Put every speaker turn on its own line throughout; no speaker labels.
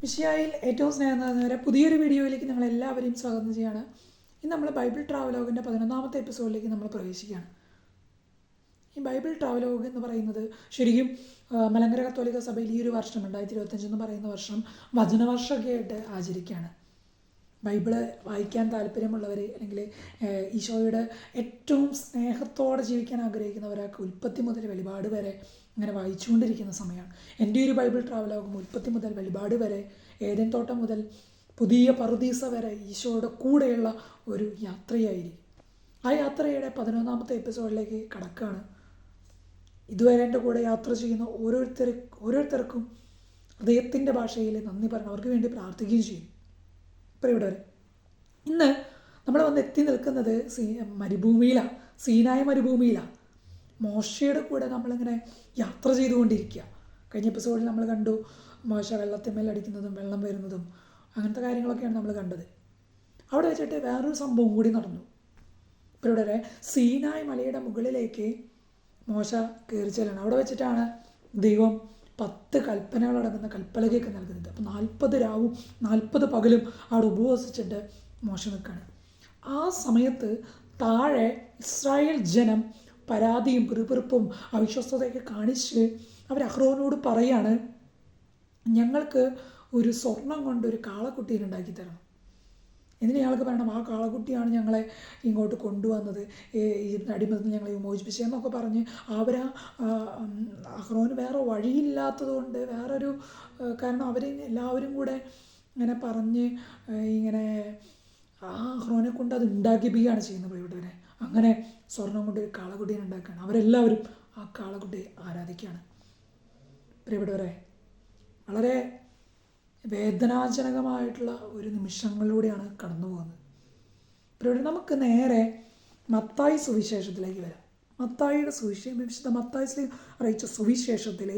മിശിഹായിൽ ഏറ്റവും സ്നേഹം നിറഞ്ഞവരെ പുതിയൊരു വീഡിയോയിലേക്ക് നിങ്ങൾ എല്ലാവരെയും സ്വാഗതം ചെയ്യുകയാണ്. ഇന്ന് നമ്മൾ ബൈബിൾ ട്രാവലോഗിൻ്റെ 11ാമത്തെ എപ്പിസോഡിലേക്ക് നമ്മൾ പ്രവേശിക്കുകയാണ്. ഈ ബൈബിൾ ട്രാവലോഗ് എന്ന് പറയുന്നത് ശരിക്കും മലങ്കര കത്തോലിക്ക സഭയിൽ ഈ ഒരു വർഷം 2025 എന്ന് പറയുന്ന വർഷം വചനവർഷമൊക്കെ ആയിട്ട് ആചരിക്കുകയാണ്. ബൈബിള് വായിക്കാൻ താല്പര്യമുള്ളവർ അല്ലെങ്കിൽ ഈശോയുടെ ഏറ്റവും സ്നേഹത്തോടെ ജീവിക്കാൻ ആഗ്രഹിക്കുന്നവരൊക്കെ ഉൽപ്പത്തി മുതൽ വെളിപാട് വരെ അങ്ങനെ വായിച്ചുകൊണ്ടിരിക്കുന്ന സമയമാണ്. എൻ്റെ ഒരു ബൈബിൾ ട്രാവലോഗും ഉൽപ്പത്തി മുതൽ വെളിപാട് വരെ, ഏദൻ തോട്ടം മുതൽ പുതിയ പറുദീസ വരെ ഈശോയുടെ കൂടെയുള്ള ഒരു യാത്രയായിരിക്കും. ആ യാത്രയുടെ 11ാമത്തെ എപ്പിസോഡിലേക്ക് കടക്കുകയാണ്. ഇതുവരെ എൻ്റെ കൂടെ യാത്ര ചെയ്യുന്ന ഓരോരുത്തർക്കും ഹൃദയത്തിൻ്റെ ഭാഷയിൽ നന്ദി പറഞ്ഞ് അവർക്ക് വേണ്ടി പ്രാർത്ഥിക്കുകയും ചെയ്യും. ഇപ്പോൾ ഇവിടെ വരെ ഇന്ന് നമ്മൾ വന്ന് എത്തി നിൽക്കുന്നത് മരുഭൂമിയിലാണ്, സീനായ മരുഭൂമിയിലാണ്. മോശയുടെ കൂടെ നമ്മളിങ്ങനെ യാത്ര ചെയ്തുകൊണ്ടിരിക്കുക. കഴിഞ്ഞ എപ്പിസോഡിൽ നമ്മൾ കണ്ടു മോശ വെള്ളത്തിന്മേൽ അടിക്കുന്നതും വെള്ളം വരുന്നതും അങ്ങനത്തെ കാര്യങ്ങളൊക്കെയാണ് നമ്മൾ കണ്ടത്. അവിടെ വെച്ചിട്ട് വേറൊരു സംഭവം കൂടി നടന്നു. ഇപ്പോൾ ഇവിടെ വരെ സീനായ് മലയുടെ മുകളിലേക്ക് മോശ കയറി ചെല്ലണം. അവിടെ വെച്ചിട്ടാണ് ദൈവം 10 കൽപ്പനകളടങ്ങുന്ന കൽപ്പലകയൊക്കെ നൽകുന്നത്. അപ്പോൾ 40 രാവും 40 പകലും അവിടെ ഉപവസിച്ചിട്ട് മോശ നിൽക്കുകയാണ്. ആ സമയത്ത് താഴെ ഇസ്രായേൽ ജനം പരാതിയും പിറുപിറുപ്പും അവിശ്വസ്തതയൊക്കെ കാണിച്ച് അവർ അഹ്റോനോട് പറയാണ്, ഞങ്ങൾക്ക് ഒരു സ്വർണം കൊണ്ട് ഒരു കാളക്കുട്ടീനെ ഉണ്ടാക്കി തരണം. എന്നിട്ട് ഞങ്ങൾക്ക് പറയണം, ആ കാളക്കുട്ടിയാണ് ഞങ്ങളെ ഇങ്ങോട്ട് കൊണ്ടുവന്നത്, ഈ അടിമത്തിൽ ഞങ്ങളെ വിമോചിപ്പിച്ചതെന്നൊക്കെ പറഞ്ഞ് അഹ്റോന് വേറെ വഴിയില്ലാത്തത് കൊണ്ട് കാരണം അവർ എല്ലാവരും കൂടെ ഇങ്ങനെ പറഞ്ഞ് ഇങ്ങനെ ആ അഹ്റോനെ കൊണ്ട് അത് ഉണ്ടാക്കിപ്പിക്കുകയാണ് ചെയ്യുന്നത്. പ്രിയപ്പെട്ടവരെ, അങ്ങനെ സ്വർണം കൊണ്ട് ഒരു കാളക്കുട്ടീനെ ഉണ്ടാക്കുകയാണ്. അവരെല്ലാവരും ആ കാളക്കുട്ടിയെ ആരാധിക്കുകയാണ്. പ്രിയപ്പെട്ടവരെ, വളരെ വേദനാജനകമായിട്ടുള്ള ഒരു നിമിഷങ്ങളിലൂടെയാണ് കടന്നു പോകുന്നത്. പ്രിയപ്പെട്ടവരെ, നമുക്ക് നേരെ മത്തായി സുവിശേഷത്തിലേക്ക് വരാം. വിശുദ്ധ മത്തായി അറിയിച്ച സുവിശേഷത്തിലെ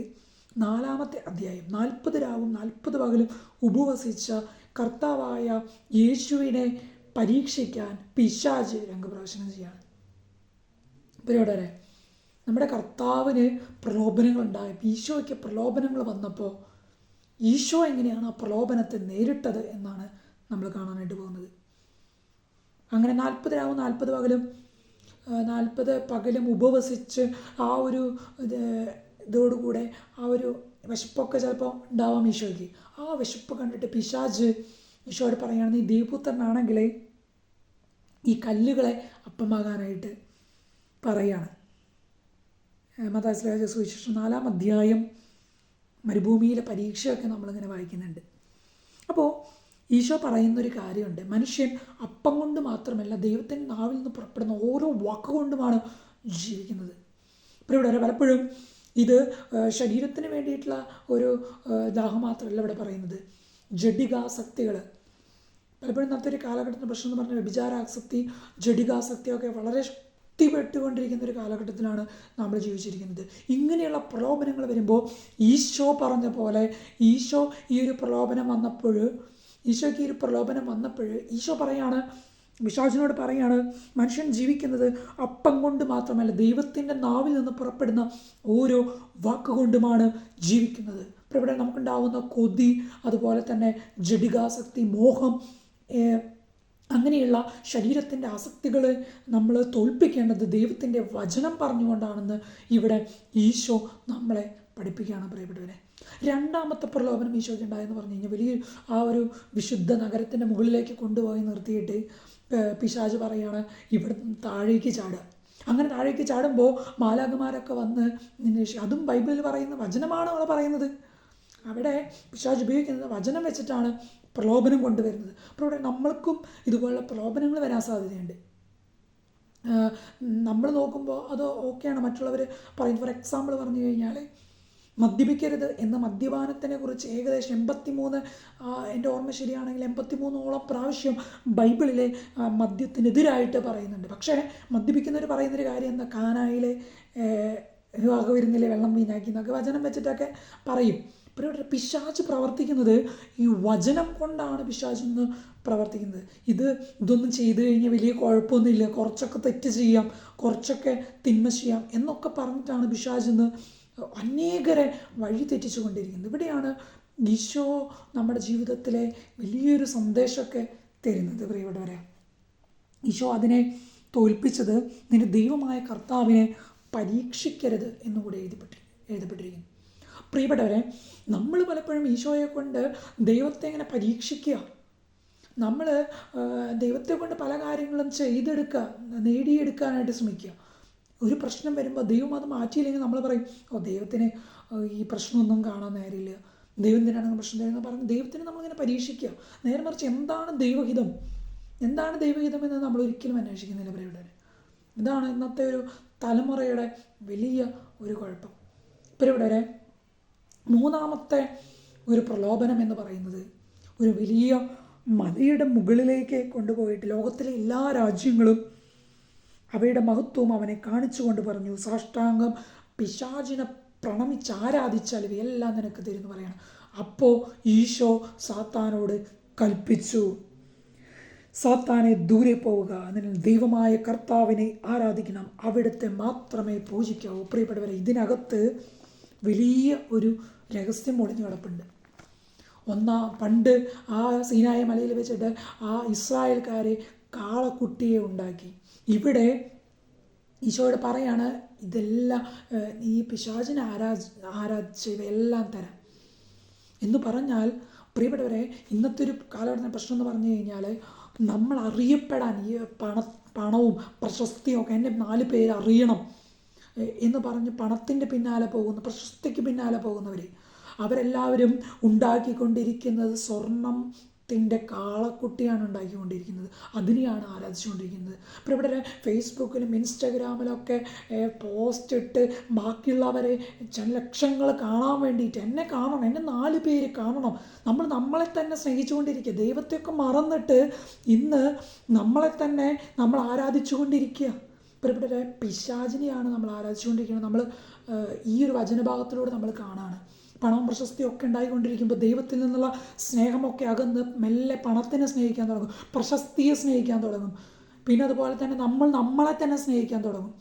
4-ാമത്തെ അധ്യായം 40 രാവും 40 പകലും ഉപവസിച്ച കർത്താവായ യേശുവിനെ പരീക്ഷിക്കാൻ പിശാച് രംഗപ്രവേശനം ചെയ്യാണ്. പ്രിയപ്പെട്ടവരെ, നമ്മുടെ കർത്താവിന് പ്രലോഭനങ്ങളുണ്ടായി. ഈശോയ്ക്ക് പ്രലോഭനങ്ങൾ വന്നപ്പോൾ ഈശോ എങ്ങനെയാണ് ആ പ്രലോഭനത്തെ നേരിട്ടത് എന്നാണ് നമ്മൾ കാണാനായിട്ട് പോകുന്നത്. അങ്ങനെ 40 രാവും 40 പകലും 40 പകലും ഉപവസിച്ച് ആ ഒരു ഇതോടുകൂടെ ആ ഒരു വിശപ്പൊക്കെ ചിലപ്പോൾ ഉണ്ടാവാം ഈശോയ്ക്ക്. ആ വിശപ്പ് കണ്ടിട്ട് പിശാച് ഈശോയോട് പറയുകയാണ്, നീ ദൈവപുത്രനാണെങ്കിൽ ഈ കല്ലുകളെ അപ്പമാകാനായിട്ട് പറയാണ്. മത്തായി സുവിശേഷം 4-ാം അധ്യായം മരുഭൂമിയിലെ പരീക്ഷയൊക്കെ നമ്മളിങ്ങനെ വായിക്കുന്നുണ്ട്. അപ്പോൾ ഈശോ പറയുന്നൊരു കാര്യമുണ്ട്, മനുഷ്യൻ അപ്പം കൊണ്ട് മാത്രമല്ല ദൈവത്തിൻ്റെ നാവിൽ നിന്ന് പുറപ്പെടുന്ന ഓരോ വാക്കുകൊണ്ടുമാണ് ജീവിക്കുന്നത്. ഇപ്പോൾ ഇവിടെ പലപ്പോഴും ഇത് ശരീരത്തിന് വേണ്ടിയിട്ടുള്ള ഒരു ദാഹം മാത്രമല്ല ഇവിടെ പറയുന്നത്. ജഡികാസക്തികൾ പലപ്പോഴും ഇന്നത്തെ ഒരു കാലഘട്ടത്തിൻ്റെ പ്രശ്നം എന്ന് പറഞ്ഞാൽ വ്യഭിചാരാസക്തി, ജഡികാസക്തിയൊക്കെ വളരെ ശക്തിപ്പെട്ടുകൊണ്ടിരിക്കുന്ന ഒരു കാലഘട്ടത്തിലാണ് നമ്മൾ ജീവിച്ചിരിക്കുന്നത്. ഇങ്ങനെയുള്ള പ്രലോഭനങ്ങൾ വരുമ്പോൾ ഈശോ പറഞ്ഞ പോലെ ഈശോയ്ക്ക് ഈ ഒരു പ്രലോഭനം വന്നപ്പോൾ ഈശോ പറയാണ്, പിശാചിനോട് പറയാണ്, മനുഷ്യൻ ജീവിക്കുന്നത് അപ്പം കൊണ്ട് മാത്രമല്ല ദൈവത്തിൻ്റെ നാവിൽ നിന്ന് പുറപ്പെടുന്ന ഓരോ വാക്കുകൊണ്ടുമാണ് ജീവിക്കുന്നത്. ഇപ്പോൾ ഇവിടെ നമുക്കുണ്ടാവുന്ന കൊതി, അതുപോലെ തന്നെ ജഡികാസക്തി, മോഹം, അങ്ങനെയുള്ള ശരീരത്തിൻ്റെ ആസക്തികൾ നമ്മൾ തോൽപ്പിക്കേണ്ടത് ദൈവത്തിൻ്റെ വചനം പറഞ്ഞുകൊണ്ടാണെന്ന് ഇവിടെ ഈശോ നമ്മളെ പഠിപ്പിക്കുകയാണ്. പ്രിയപ്പെട്ടവരെ, 2ാമത്തെ പ്രലോഭനം ഈശോയ്ക്ക് ഉണ്ടായെന്ന് പറഞ്ഞു കഴിഞ്ഞാൽ വലിയ ആ ഒരു വിശുദ്ധ നഗരത്തിൻ്റെ മുകളിലേക്ക് കൊണ്ടുപോയി നിർത്തിയിട്ട് പിശാച് പറയാണ്, ഇവിടെ താഴേക്ക് ചാടുക. അങ്ങനെ താഴേക്ക് ചാടുമ്പോൾ മാലാഖമാരൊക്കെ വന്ന് അതും ബൈബിളിൽ പറയുന്ന വചനമാണ് അവിടെ പറയുന്നത്. അവിടെ പിശാച് ഉപയോഗിക്കുന്നത് വചനം വെച്ചിട്ടാണ് പ്രലോഭനം കൊണ്ടുവരുന്നത്. അപ്പോൾ ഇവിടെ നമ്മൾക്കും ഇതുപോലുള്ള പ്രലോഭനങ്ങൾ വരാൻ സാധ്യതയുണ്ട്. നമ്മൾ നോക്കുമ്പോൾ അത് ഓക്കെയാണ്, മറ്റുള്ളവർ പറയുന്നത്. ഫോർ എക്സാമ്പിൾ പറഞ്ഞു കഴിഞ്ഞാൽ മദ്യപിക്കരുത് എന്ന മദ്യപാനത്തിനെ കുറിച്ച് ഏകദേശം 83, എൻ്റെ ഓർമ്മ ശരിയാണെങ്കിൽ 83ഓളം പ്രാവശ്യം ബൈബിളിലെ മദ്യത്തിനെതിരായിട്ട് പറയുന്നുണ്ട്. പക്ഷേ മദ്യപിക്കുന്നവർ പറയുന്നൊരു കാര്യം എന്താ, കാനായിലെ വിവാഹ വിരുന്നിലെ വെള്ളം വീഞ്ഞാക്കി എന്നൊക്കെ വചനം വെച്ചിട്ടൊക്കെ പറയും. ഇപ്പോൾ പിശാച് പ്രവർത്തിക്കുന്നത് ഈ വചനം കൊണ്ടാണ്. പിശാചിന്ന് പ്രവർത്തിക്കുന്നത് ഇതൊന്നും ചെയ്തു കഴിഞ്ഞാൽ വലിയ കുഴപ്പമൊന്നുമില്ല, കുറച്ചൊക്കെ തെറ്റ് ചെയ്യാം, കുറച്ചൊക്കെ തിന്മ ചെയ്യാം എന്നൊക്കെ പറഞ്ഞിട്ടാണ് പിശാചിന്ന് അനേകരെ വഴി തെറ്റിച്ചു കൊണ്ടിരിക്കുന്നത്. ഇവിടെയാണ് ഈശോ നമ്മുടെ ജീവിതത്തിലെ വലിയൊരു സന്ദേശമൊക്കെ തരുന്നത് പ്രിയപ്പെട്ടവരെ. ഈശോ അതിനെ തോൽപ്പിച്ചത് നിന്റെ ദൈവമായ കർത്താവിനെ പരീക്ഷിക്കരുത് എന്നുകൂടി എഴുതപ്പെട്ടിരിക്കുന്നു. പ്രിയപ്പെട്ടവരെ, നമ്മൾ പലപ്പോഴും ഈശോയെ കൊണ്ട് ദൈവത്തെ ഇങ്ങനെ പരീക്ഷിക്കുക, നമ്മൾ ദൈവത്തെ കൊണ്ട് പല കാര്യങ്ങളും ചെയ്തെടുക്കുക, നേടിയെടുക്കാനായിട്ട് ശ്രമിക്കുക. ഒരു പ്രശ്നം വരുമ്പോൾ ദൈവം അത് മാറ്റിയില്ലെങ്കിൽ നമ്മൾ പറയും, ദൈവത്തിന് ഈ പ്രശ്നമൊന്നും കാണാൻ നേരില്ല, ദൈവം തന്നെയാണ് പ്രശ്നം തരുന്നത് പറഞ്ഞ് ദൈവത്തിന് നമ്മളിങ്ങനെ പരീക്ഷിക്കുക. നേരെ മറിച്ച് എന്താണ് ദൈവഹിതം എന്ന് നമ്മൾ ഒരിക്കലും അന്വേഷിക്കുന്നില്ല പ്രിയപ്പെട്ടവരെ. ഇതാണ് ഇന്നത്തെ ഒരു തലമുറയുടെ വലിയ ഒരു കുഴപ്പം. പ്രിയപ്പെട്ടവരെ, മൂന്നാമത്തെ ഒരു പ്രലോഭനം എന്ന് പറയുന്നത് ഒരു വലിയ മലയുടെ മുകളിലേക്ക് കൊണ്ടുപോയിട്ട് ലോകത്തിലെ എല്ലാ രാജ്യങ്ങളും അവയുടെ മഹത്വവും അവനെ കാണിച്ചുകൊണ്ട് പറഞ്ഞു, സാഷ്ടാംഗം പിശാചിനെ പ്രണമിച്ച് ആരാധിച്ചാൽ ഇവയെല്ലാം നിനക്ക് തരുമെന്ന് പറയണം. അപ്പോൾ ഈശോ സാത്താനോട് കൽപ്പിച്ചു, സാത്താനെ ദൂരെ പോവുക, അതിനാൽ ദൈവമായ കർത്താവിനെ ആരാധിക്കണം, അവിടുത്തെ മാത്രമേ പൂജിക്കാവൂ. പ്രിയപ്പെട്ടവരെ, ഇതിനകത്ത് വലിയ ഒരു രഹസ്യം ഒളിഞ്ഞു കിടപ്പുണ്ട്. പണ്ട് ആ സീനായ മലയിൽ വെച്ചിട്ട് ആ ഇസ്രായേൽക്കാരെ കാളക്കുട്ടിയെ ഉണ്ടാക്കി. ഇവിടെ ഈശോയോട് പറയാണ്, ഇതെല്ലാം ഈ പിശാചിനെ ആരാധിച്ച് ഇവയെല്ലാം തരാം എന്ന് പറഞ്ഞാൽ, പ്രിയപ്പെട്ടവരെ, ഇന്നത്തെ ഒരു കാലഘട്ടത്തിൻ്റെ പ്രശ്നം എന്ന് പറഞ്ഞു കഴിഞ്ഞാൽ, നമ്മൾ അറിയപ്പെടാൻ ഈ പണവും പ്രശസ്തിയും ഒക്കെ, എൻ്റെ 4 പേര് അറിയണം എന്ന് പറഞ്ഞ് പണത്തിൻ്റെ പിന്നാലെ പോകുന്ന, പ്രശസ്തിക്ക് പിന്നാലെ പോകുന്നവർ, അവരെല്ലാവരും ഉണ്ടാക്കിക്കൊണ്ടിരിക്കുന്നത് സ്വർണത്തിൻ്റെ കാളക്കുട്ടിയാണ് ഉണ്ടാക്കിക്കൊണ്ടിരിക്കുന്നത്. അതിനെയാണ് ആരാധിച്ചുകൊണ്ടിരിക്കുന്നത്. ഇപ്പോൾ ഇവിടെ ഫേസ്ബുക്കിലും ഇൻസ്റ്റഗ്രാമിലൊക്കെ പോസ്റ്റ് ഇട്ട് ബാക്കിയുള്ളവരെ ലക്ഷങ്ങൾ കാണാൻ വേണ്ടിയിട്ട്, എന്നെ കാണണം, എന്നെ 4 പേര് കാണണം, നമ്മളെ തന്നെ സ്നേഹിച്ചുകൊണ്ടിരിക്കുക. ദൈവത്തെയൊക്കെ മറന്നിട്ട് ഇന്ന് നമ്മളെ തന്നെ നമ്മൾ ആരാധിച്ചുകൊണ്ടിരിക്കുക. ഇവിടെ പിശാചിനെയാണ് നമ്മൾ ആരാധിച്ചുകൊണ്ടിരിക്കുന്നത്. നമ്മൾ ഈ ഒരു വചനഭാഗത്തിലൂടെ നമ്മൾ കാണാണ്. പണവും പ്രശസ്തിയും ഒക്കെ ഉണ്ടായിക്കൊണ്ടിരിക്കുമ്പോൾ ദൈവത്തിൽ നിന്നുള്ള സ്നേഹമൊക്കെ അകന്ന് മെല്ലെ പണത്തിനെ സ്നേഹിക്കാൻ തുടങ്ങും, പ്രശസ്തിയെ സ്നേഹിക്കാൻ തുടങ്ങും. പിന്നെ അതുപോലെ തന്നെ നമ്മളെ തന്നെ സ്നേഹിക്കാൻ തുടങ്ങും.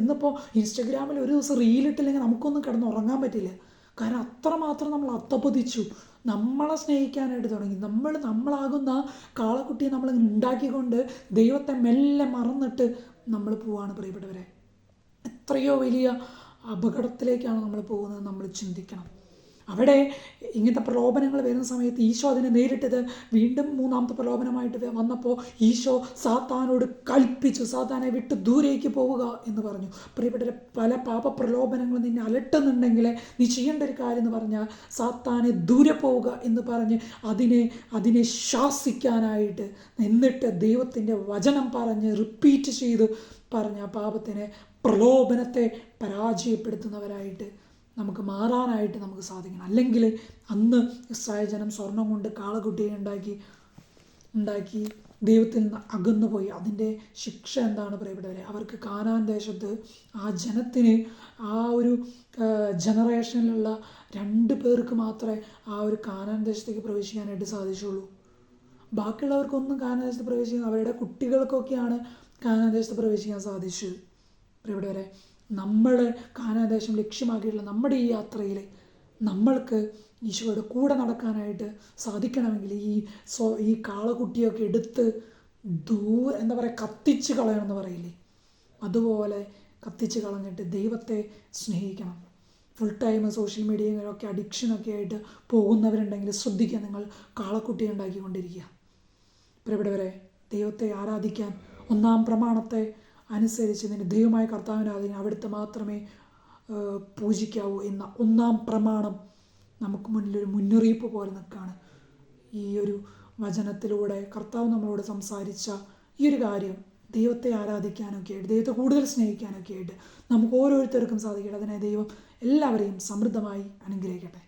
ഇന്നിപ്പോൾ ഇൻസ്റ്റഗ്രാമിൽ ഒരു ദിവസം റീലിട്ടില്ലെങ്കിൽ നമുക്കൊന്നും കിടന്നുറങ്ങാൻ പറ്റില്ല. കാരണം അത്രമാത്രം നമ്മൾ അധപ്പതിച്ചു, നമ്മളെ സ്നേഹിക്കാനായിട്ട് തുടങ്ങി. നമ്മളാകുന്ന കാളക്കുട്ടിയെ നമ്മളിങ്ങനെ ഉണ്ടാക്കിക്കൊണ്ട് ദൈവത്തെ മെല്ലെ മറന്നിട്ട് നമ്മൾ പോവാണ് പ്രിയപ്പെട്ടവരെ. എത്രയോ വലിയ അപകടത്തിലേക്കാണ് നമ്മൾ പോകുന്നത്, നമ്മൾ ചിന്തിക്കണം. അവിടെ ഇങ്ങനത്തെ പ്രലോഭനങ്ങൾ വരുന്ന സമയത്ത് ഈശോ അതിനെ നേരിട്ടത് വീണ്ടും മൂന്നാമത്തെ പ്രലോഭനമായിട്ട് വന്നപ്പോൾ ഈശോ സാത്താനോട് കൽപ്പിച്ചു, സാത്താനെ വിട്ട് ദൂരേക്ക് പോവുക എന്ന് പറഞ്ഞു. പ്രിയപ്പെട്ട പല പാപ പ്രലോഭനങ്ങളും നിന്നെ അലട്ടുന്നുണ്ടെങ്കിൽ നീ ചെയ്യേണ്ട ഒരു കാര്യം എന്ന് പറഞ്ഞാൽ സാത്താനെ ദൂരെ പോവുക എന്ന് പറഞ്ഞ് അതിനെ ശാസിക്കാനായിട്ട്, എന്നിട്ട് ദൈവത്തിൻ്റെ വചനം പറഞ്ഞ് റിപ്പീറ്റ് ചെയ്ത് പറഞ്ഞ ആ പാപത്തിനെ, പ്രലോഭനത്തെ പരാജയപ്പെടുത്തുന്നവരായിട്ട് നമുക്ക് മാറാനായിട്ട് നമുക്ക് സാധിക്കണം. അല്ലെങ്കിൽ അന്ന് ഇസ്രായേൽ ജനം സ്വർണം കൊണ്ട് കാളക്കുട്ടിയെ ഉണ്ടാക്കി ദൈവത്തിൽ നിന്ന് അകന്നുപോയി. അതിൻ്റെ ശിക്ഷ എന്താണ് പ്രിയപ്പെട്ടവരെ? അവർക്ക് കാനാൻ ദേശത്ത് ആ ജനത്തിന്, ആ ഒരു ജനറേഷനിലുള്ള 2 പേർക്ക് മാത്രമേ ആ ഒരു കാനാൻ ദേശത്തേക്ക് പ്രവേശിക്കാനായിട്ട് സാധിച്ചുള്ളൂ. ബാക്കിയുള്ളവർക്കൊന്നും കാനാൻ ദേശത്ത് പ്രവേശിക്കാൻ, അവരുടെ കുട്ടികൾക്കൊക്കെയാണ് കാനാൻ ദേശത്ത് പ്രവേശിക്കാൻ സാധിച്ചത്. പ്രിയപ്പെട്ടവരെ, നമ്മൾ കാനാൻ ദേശം ലക്ഷ്യമാക്കിയിട്ടുള്ള നമ്മുടെ ഈ യാത്രയിൽ നമ്മൾക്ക് ഈശോയുടെ കൂടെ നടക്കാനായിട്ട് സാധിക്കണമെങ്കിൽ ഈ കാളക്കുട്ടിയൊക്കെ എടുത്ത് കത്തിച്ച് കളയണമെന്ന് പറയില്ലേ, അതുപോലെ കത്തിച്ച് കളഞ്ഞിട്ട് ദൈവത്തെ സ്നേഹിക്കണം. ഫുൾ ടൈം സോഷ്യൽ മീഡിയയിലൊക്കെ അഡിക്ഷനൊക്കെ ആയിട്ട് പോകുന്നവരുണ്ടെങ്കിൽ ശ്രദ്ധിക്കുക, നിങ്ങൾ കാളക്കുട്ടി ഉണ്ടാക്കിക്കൊണ്ടിരിക്കുക. പ്രിയപ്പെട്ടവരെ, ദൈവത്തെ ആരാധിക്കാൻ 1-ാം പ്രമാണത്തെ അനുസരിച്ച് നിന്റെ ദൈവമായ കർത്താവിനെ ആരാധിക്കാൻ, അവിടുത്തെ മാത്രമേ പൂജിക്കാവൂ എന്ന 1-ാം പ്രമാണം നമുക്ക് മുന്നിലൊരു മുന്നറിയിപ്പ് പോലെ നിൽക്കുകയാണ്. ഈ ഒരു വചനത്തിലൂടെ കർത്താവ് നമ്മളോട് സംസാരിച്ച ഈ ഒരു കാര്യം, ദൈവത്തെ ആരാധിക്കാനൊക്കെ ആയിട്ട്, ദൈവത്തെ കൂടുതൽ സ്നേഹിക്കാനൊക്കെ ആയിട്ട് നമുക്ക് ഓരോരുത്തർക്കും സാധിക്കട്ടെ. അതിനെ ദൈവം എല്ലാവരെയും സമൃദ്ധമായി അനുഗ്രഹിക്കട്ടെ.